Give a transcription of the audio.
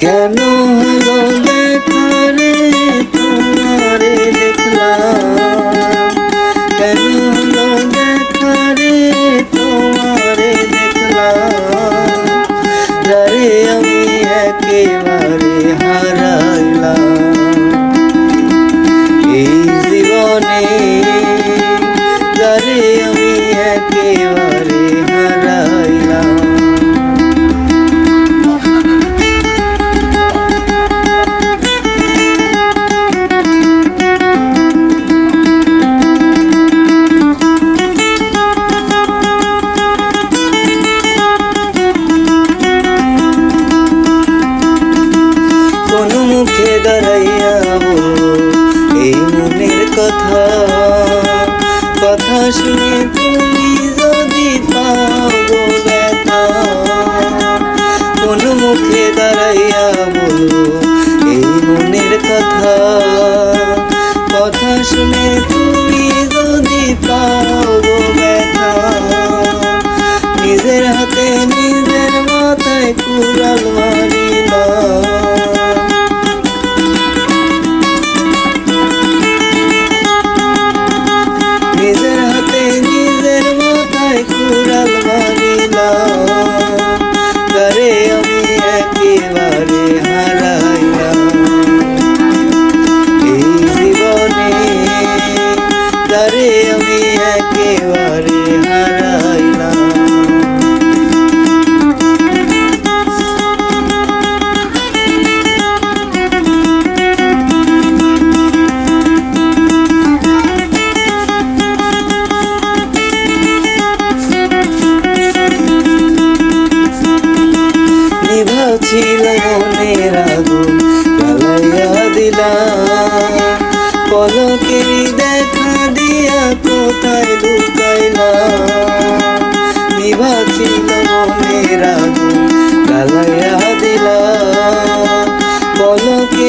কেন হলো দেখা রে তোমারে দেখলাম, কেন হলো দেখা রে তোমারে দেখলাম, যারে আমি একেবারে হারাইলাম এই জীবনে, যারে আমি একেবারে হারাইলাম। কোন মুখে দাঁড়াইয়া বলবো এই মনের কথা, কথা শুনে তুমি যদি পাও গো ব্যথা। কোন মুখে দাঁড়াইয়া বলবো এই মনের কথা, কথা শুনে তুমি যদি পাও গো ব্যথা। নিজের হাতে নিজের মাথায় কুড়াল মারিলাম, নিজের হাতে নিজের মাথায় কুড়াল মারিলাম, যারে আমি একেবারে হারাইলাম এই জীবনে, যারে আমি একেবারে হারাইলাম। ছিল মনের আগুন জ্বালাইয়া দিলাম, পলকেরই দেখা দিয়া কোথায় লুকাইলাম। নিভা ছিল মনের আগুন জ্বালাইয়া দিলাম, পলকে